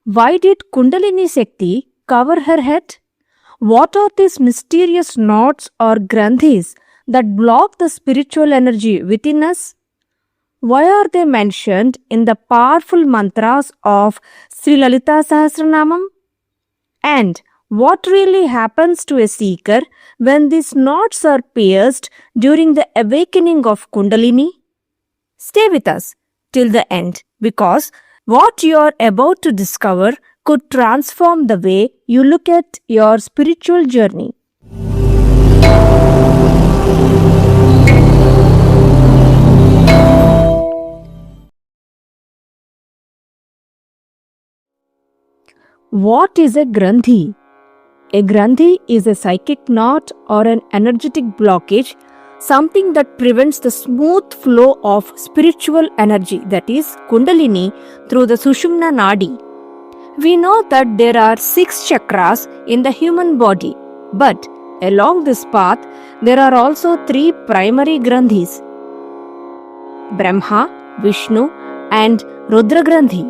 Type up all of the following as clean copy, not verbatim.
Why did Kundalini Shakti cover her head? What are these mysterious knots or Grandhis that block the spiritual energy within us? Why are they mentioned in the powerful mantras of Sri Lalitha Sahasranamam? And what really happens to a seeker when these knots are pierced during the awakening of Kundalini? Stay with us till the end, because what you are about to discover could transform the way you look at your spiritual journey. What is a Grandhi? A Grandhi is a psychic knot or an energetic blockage, something that prevents the smooth flow of spiritual energy, that is Kundalini, through the Sushumna nadi. We know that there are 6 chakras in the human body, but along this path there are also 3 primary Grandhis: Brahma, Vishnu and Rudra Grandhi.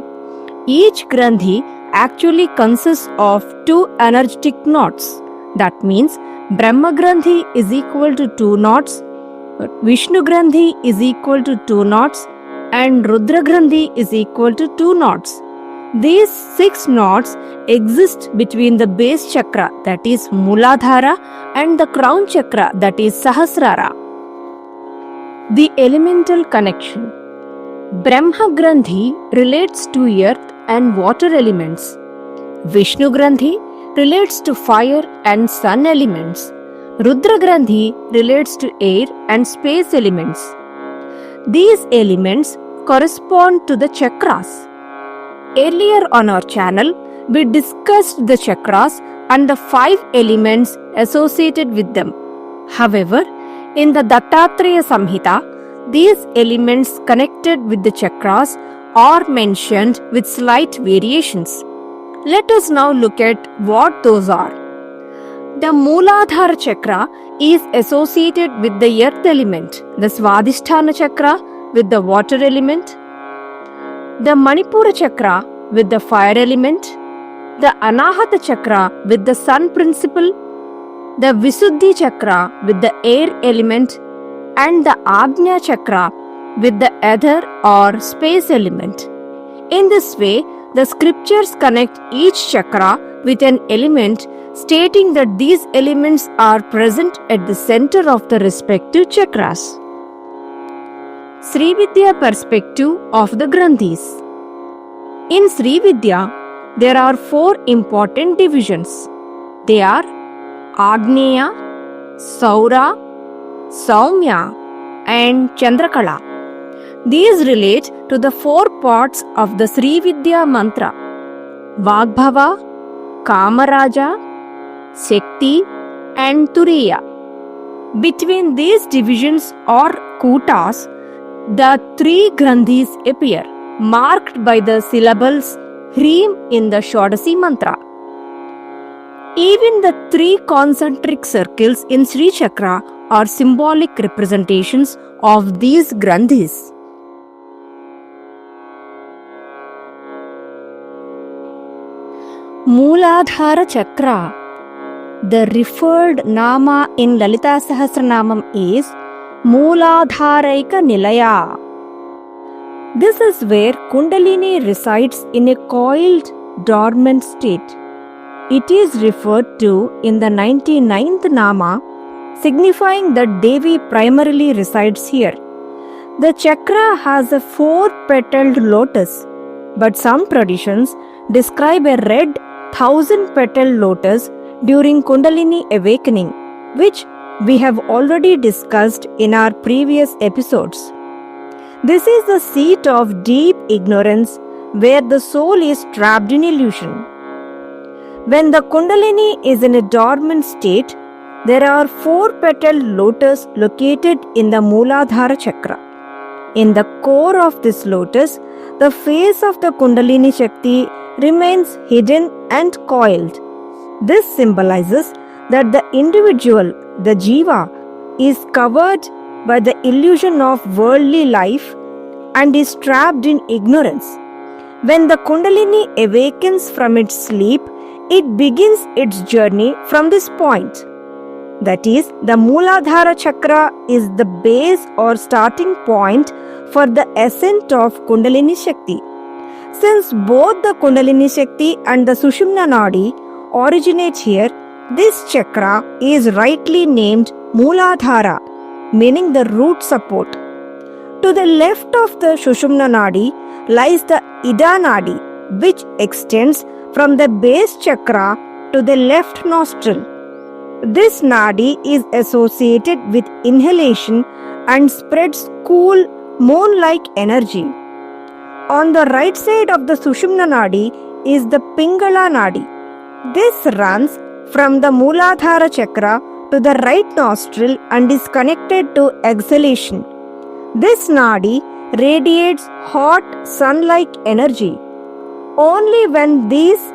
Each Grandhi actually consists of 2 energetic knots. That means Brahma Grandhi is equal to 2 knots, Vishnu Grandhi is equal to 2 knots and Rudra Grandhi is equal to 2 knots. These 6 knots exist between the base chakra, that is Mooladhara, and the crown chakra, that is Sahasrara. The elemental connection. Brahma Grandhi relates to earth and water elements. Vishnu Grandhi relates to fire and sun elements. Rudra Grandhi relates to air and space elements. These elements correspond to the chakras. Earlier on our channel, we discussed the chakras and the 5 elements associated with them. However, in the Dattatreya Samhita, these elements connected with the chakras are mentioned with slight variations. Let us now look at what those are. The Mooladhara chakra is associated with the earth element, the Swadhisthana chakra with the water element, the Manipura chakra with the fire element, the Anahata chakra with the sun principle, the Visuddhi chakra with the air element, and the Agnya chakra with the ether or space element. In this way, the scriptures connect each chakra with an element, stating that these elements are present at the center of the respective chakras. Sri Vidya perspective of the Grandhis. In Sri Vidya, there are 4 important divisions. They are Agneya, Saura, Saumya and Chandrakala. These relate to the 4 parts of the Sri Vidya mantra: Vagbhava, Kamaraja, Shakti and Turiya. Between these divisions or kutas, the 3 Grandhis appear, marked by the syllables Hreem in the Shodashi mantra. Even the 3 concentric circles in Sri Chakra are symbolic representations of these Grandhis. Mooladhara Chakra. The referred nama in Lalitha Sahasranamam is Mooladharaika Nilaya. This is where Kundalini resides in a coiled, dormant state. It is referred to in the 99th nama, signifying that Devi primarily resides here. The chakra has a 4-petaled lotus, but some traditions describe a red 1000-petaled lotus during Kundalini awakening, which we have already discussed in our previous episodes. This is the seat of deep ignorance where the soul is trapped in illusion. When the Kundalini is in a dormant state, there are 4-petaled lotus located in the Mooladhara chakra. In the core of this lotus, the face of the Kundalini Shakti remains hidden and coiled. This symbolizes that the individual, the Jiva, is covered by the illusion of worldly life and is trapped in ignorance. When the Kundalini awakens from its sleep, it begins its journey from this point. That is, the Mooladhara Chakra is the base or starting point for the ascent of Kundalini Shakti. Since both the Kundalini Shakti and the Sushumna Nadi originate here, this chakra is rightly named Mooladhara, meaning the root support. To the left of the Sushumna Nadi lies the Ida Nadi, which extends from the base chakra to the left nostril. This nadi is associated with inhalation and spreads cool, moon-like energy. On the right side of the Sushumna Nadi is the Pingala Nadi. This runs from the Mooladhara Chakra to the right nostril and is connected to exhalation. This Nadi radiates hot, sun-like energy. Only when these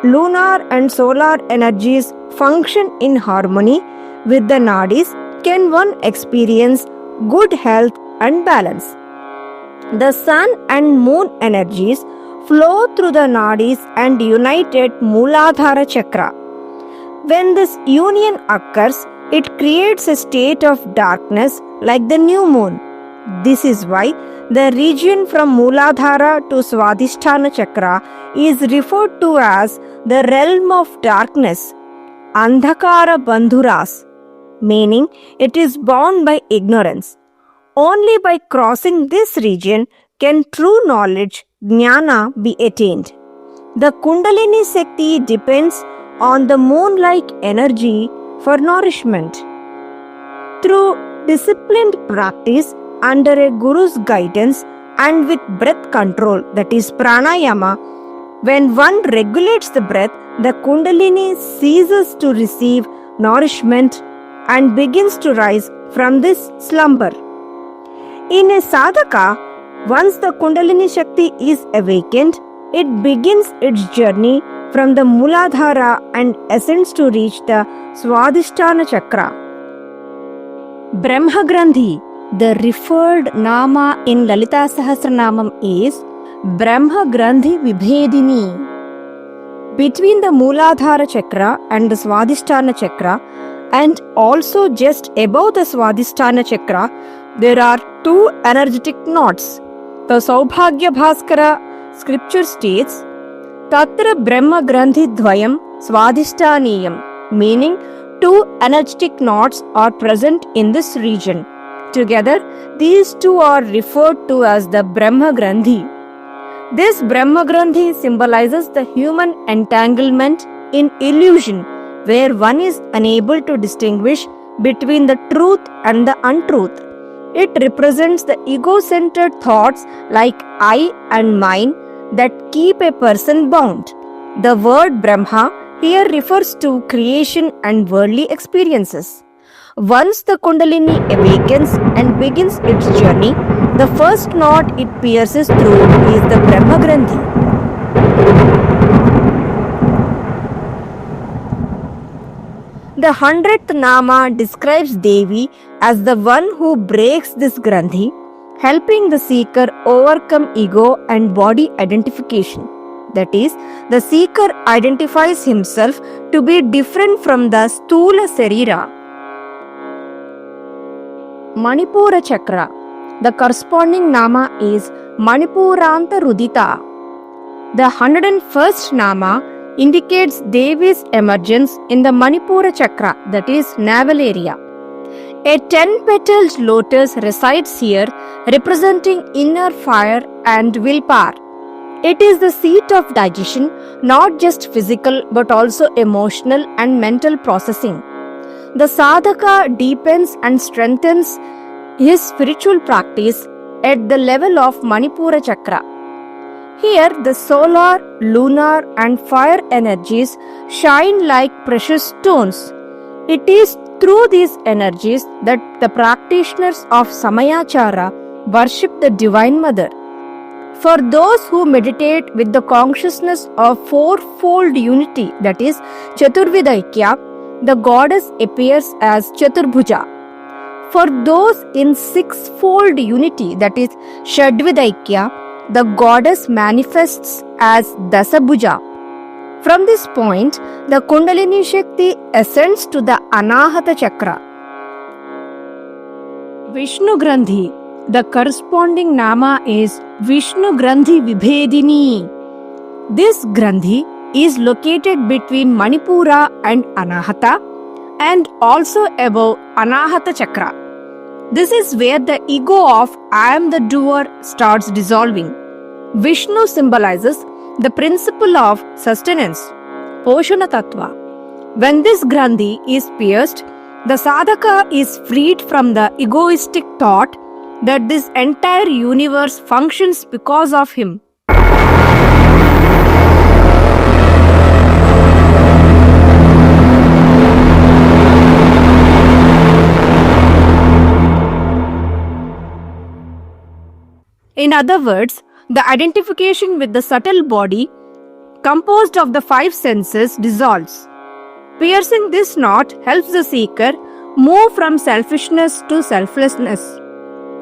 lunar and solar energies function in harmony with the Nadis can one experience good health and balance. The sun and moon energies flow through the nadis and unite at Mooladhara Chakra. When this union occurs, it creates a state of darkness like the new moon. This is why the region from Mooladhara to Swadhisthana Chakra is referred to as the realm of darkness, Andhakara Bandhuras, meaning it is bound by ignorance. Only by crossing this region can true knowledge, jnana, be attained. The Kundalini Shakti depends on the moon-like energy for nourishment. Through disciplined practice under a guru's guidance and with breath control, that is pranayama, when one regulates the breath, the Kundalini ceases to receive nourishment and begins to rise from this slumber. In a sadhaka, once the Kundalini Shakti is awakened, it begins its journey from the Mooladhara and ascends to reach the Swadhisthana Chakra. Brahma Grandhi, the referred nama in Lalitha Sahasranamam, is Brahma Grandhi Bhedhanam. Between the Mooladhara Chakra and the Swadhisthana Chakra, and also just above the Swadhisthana Chakra, there are two energetic knots. The Saubhagya Bhaskara scripture states, Tatra Brahma Grandhi Dvayam Swadhishthaniyam, meaning two energetic knots are present in this region. Together, these two are referred to as the Brahma Grandhi. This Brahma Grandhi symbolizes the human entanglement in illusion, where one is unable to distinguish between the truth and the untruth. It represents the ego-centered thoughts like I and mine that keep a person bound. The word Brahma here refers to creation and worldly experiences. Once the Kundalini awakens and begins its journey, the first knot it pierces through is the Brahma Grandhi. The 100th Nama describes Devi as the one who breaks this Grandhi, helping the seeker overcome ego and body identification. That is, the seeker identifies himself to be different from the Sthula Sarira. Manipura Chakra. The corresponding Nama is Manipuranta Rudita. The 101st Nama indicates Devi's emergence in the Manipura Chakra, that is, navel area. A 10-petaled lotus resides here, representing inner fire and willpower. It is the seat of digestion, not just physical but also emotional and mental processing. The sadhaka deepens and strengthens his spiritual practice at the level of Manipura Chakra. Here, the solar, lunar, and fire energies shine like precious stones. It is through these energies that the practitioners of Samayachara worship the Divine Mother. For those who meditate with the consciousness of fourfold unity, that is, Chaturvidaikya, the goddess appears as Chaturbhuja. For those in sixfold unity, that is, Shadvidaikya, the goddess manifests as Dasabhuja. From this point, the Kundalini Shakti ascends to the Anahata Chakra. Vishnu Grandhi. The corresponding nama is Vishnu Grandhi Bhedhanam. This Grandhi is located between Manipura and Anahata and also above Anahata Chakra. This is where the ego of I am the doer starts dissolving. Vishnu symbolizes the principle of sustenance, Poshana Tattva. When this Grandhi is pierced, the sadhaka is freed from the egoistic thought that this entire universe functions because of him. In other words, the identification with the subtle body, composed of the five senses, dissolves. Piercing this knot helps the seeker move from selfishness to selflessness.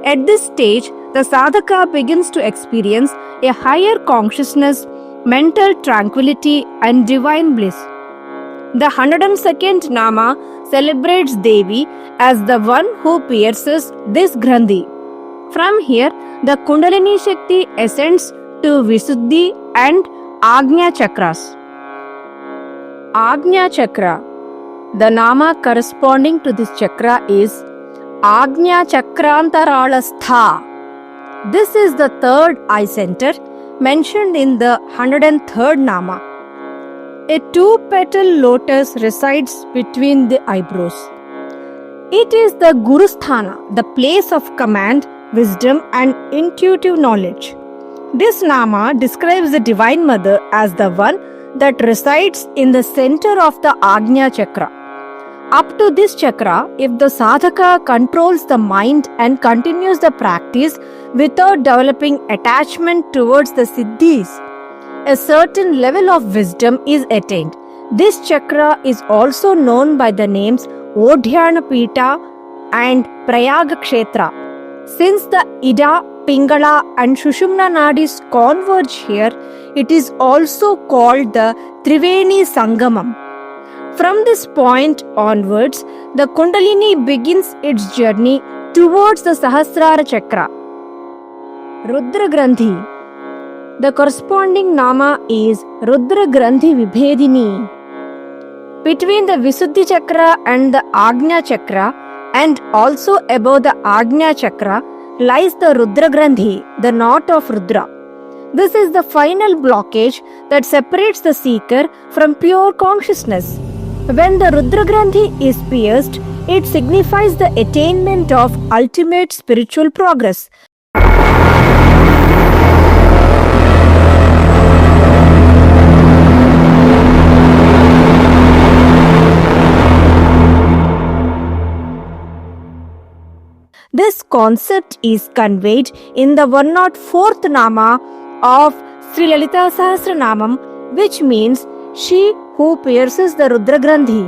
At this stage, the sadhaka begins to experience a higher consciousness, mental tranquility, and divine bliss. The 102nd Nama celebrates Devi as the one who pierces this Grandhi. From here, the Kundalini Shakti ascends to Visuddhi and Agnya Chakras. Agnya Chakra. The Nama corresponding to this chakra is Agnya Chakrantaralastha. This is the third eye center mentioned in the 103rd Nama. A two-petal lotus resides between the eyebrows. It is the Gurusthana, the place of command, wisdom and intuitive knowledge. This Nama describes the Divine Mother as the one that resides in the center of the Agnya Chakra. Up to this chakra, if the sadhaka controls the mind and continues the practice without developing attachment towards the siddhis, a certain level of wisdom is attained. This chakra is also known by the names Odhyana Pita and Prayaga Kshetra. Since the Ida, Pingala and Sushumna nadis converge here, it is also called the Triveni Sangamam. From this point onwards, the Kundalini begins its journey towards the Sahasrara Chakra. Rudra Grandhi. The corresponding Nama is Rudra Grandhi Bhedhanam. Between the Visuddhi Chakra and the Agnya Chakra and also above the Agnya Chakra lies the Rudra Grandhi, the knot of Rudra. This is the final blockage that separates the seeker from pure consciousness. When the Rudra Grandhi is pierced, it signifies the attainment of ultimate spiritual progress. This concept is conveyed in the 104th Nama of Sri Lalitha Sahasranamam, which means she who pierces the Rudra Grandhi.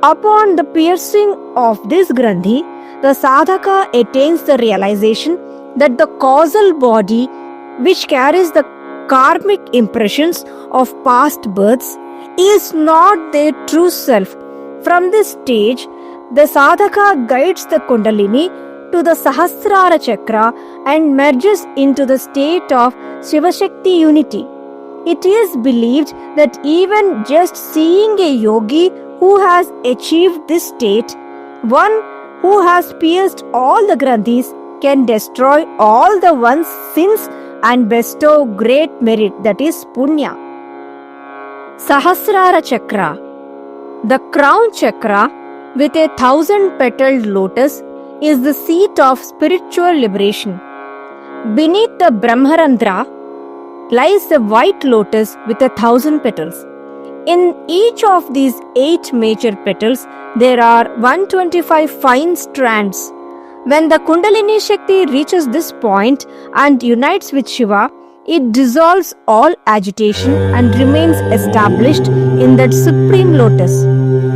Upon the piercing of this Grandhi, the sadhaka attains the realization that the causal body, which carries the karmic impressions of past births, is not their true self. From this stage, the sadhaka guides the Kundalini to the Sahasrara Chakra and merges into the state of Shiva-Shakti unity. It is believed that even just seeing a yogi who has achieved this state, one who has pierced all the Grandhis, can destroy all the one's sins and bestow great merit, that is Punya. Sahasrara Chakra. The crown chakra with a 1,000-petaled lotus is the seat of spiritual liberation. Beneath the Brahmarandra lies the white lotus with 1,000 petals. In each of these 8 major petals, there are 125 fine strands. When the Kundalini Shakti reaches this point and unites with Shiva, it dissolves all agitation and remains established in that supreme lotus.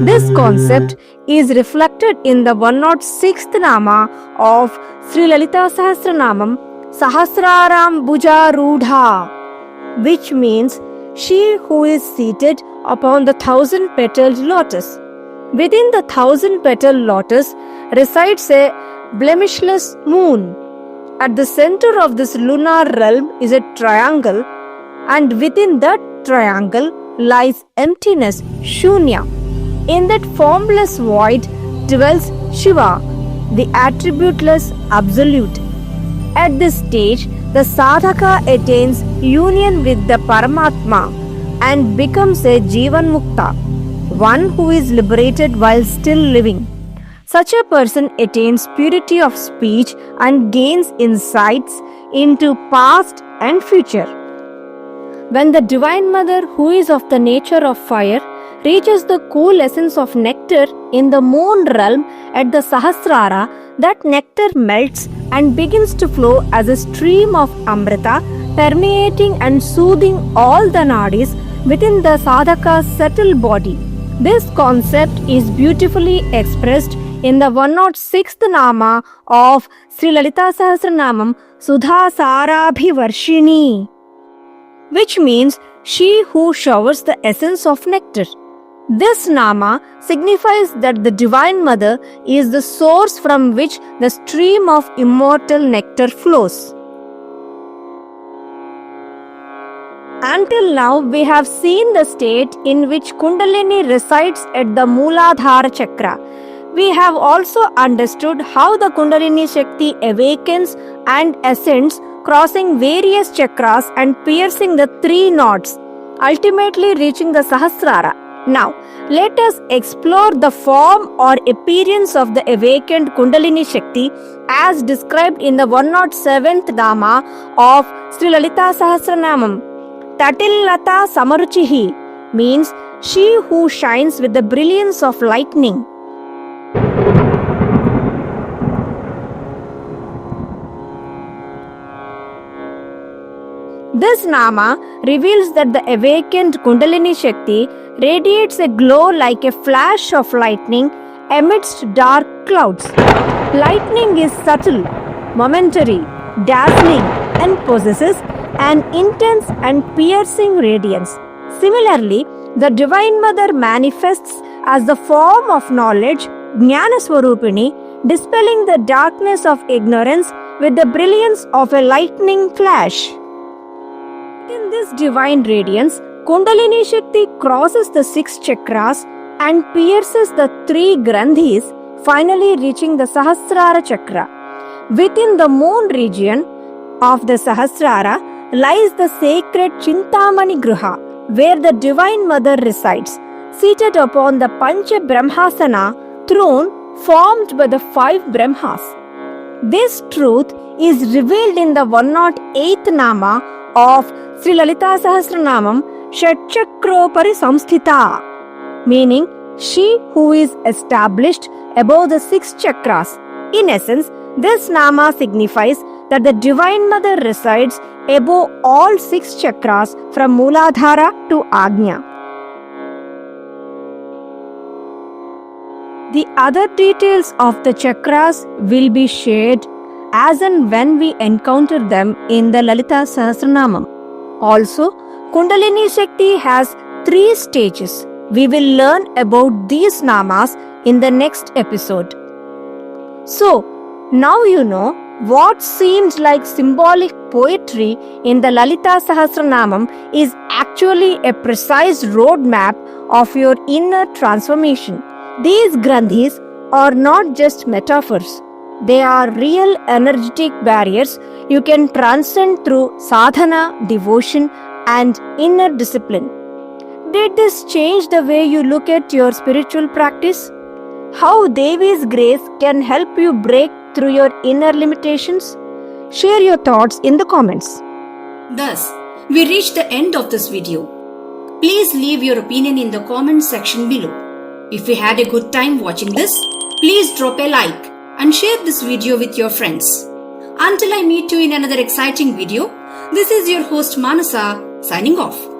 This concept is reflected in the 106th Nama of Sri Lalitha Sahasranamam, Sahasraram Bhuja Rudha, which means she who is seated upon the 1,000-petaled lotus. Within the 1,000-petal lotus resides a blemishless moon. At the center of this lunar realm is a triangle, and within that triangle lies emptiness, Shunya. In that formless void dwells Shiva, the attributeless absolute. At this stage, the sadhaka attains union with the Paramatma and becomes a Jivan Mukta, one who is liberated while still living. Such a person attains purity of speech and gains insights into past and future. When the Divine Mother, who is of the nature of fire, reaches the cool essence of nectar in the moon realm at the Sahasrara, that nectar melts and begins to flow as a stream of Amrita, permeating and soothing all the nadis within the sadhaka's subtle body. This concept is beautifully expressed in the 106th Nama of Sri Lalitha Sahasranamam, Sudha Sarabhivarshini, which means she who showers the essence of nectar. This Nama signifies that the Divine Mother is the source from which the stream of immortal nectar flows. Until now, we have seen the state in which Kundalini resides at the Mooladhara Chakra. We have also understood how the Kundalini Shakti awakens and ascends, crossing various chakras and piercing the 3 knots, ultimately reaching the Sahasrara. Now, let us explore the form or appearance of the awakened Kundalini Shakti as described in the 107th Nama of Sri Lalitha Sahasranamam. Tatillata Samaruchihi means she who shines with the brilliance of lightning. This Nama reveals that the awakened Kundalini Shakti radiates a glow like a flash of lightning amidst dark clouds. Lightning is subtle, momentary, dazzling, and possesses an intense and piercing radiance. Similarly, the Divine Mother manifests as the form of knowledge, Jnana Swarupini, dispelling the darkness of ignorance with the brilliance of a lightning flash. In this divine radiance, Kundalini Shakti crosses the 6 chakras and pierces the 3 Grandhis, finally reaching the Sahasrara Chakra. Within the moon region of the Sahasrara lies the sacred Chintamani Gruha, where the Divine Mother resides, seated upon the Pancha Brahmasana throne formed by the 5 Brahmas. This truth is revealed in the 108th Nama of Sri Lalitha Sahasranamam, Shatchakropari Samsthita, meaning she who is established above the 6 chakras. In essence, this Nama signifies that the Divine Mother resides above all 6 chakras from Mooladhara to Agnya. The other details of the chakras will be shared as and when we encounter them in the Lalitha Sahasranamam. Also, Kundalini Shakti has 3 stages. We will learn about these namas in the next episode. So, now you know what seems like symbolic poetry in the Lalitha Sahasranamam is actually a precise roadmap of your inner transformation. These Grandhis are not just metaphors. They are real energetic barriers you can transcend through sadhana, devotion, and inner discipline. Did this change the way you look at your spiritual practice? How Devi's grace can help you break through your inner limitations? Share your thoughts in the comments. Thus, we reach the end of this video. Please leave your opinion in the comment section below. If you had a good time watching this, please drop a like and share this video with your friends. Until I meet you in another exciting video, this is your host Manasa signing off.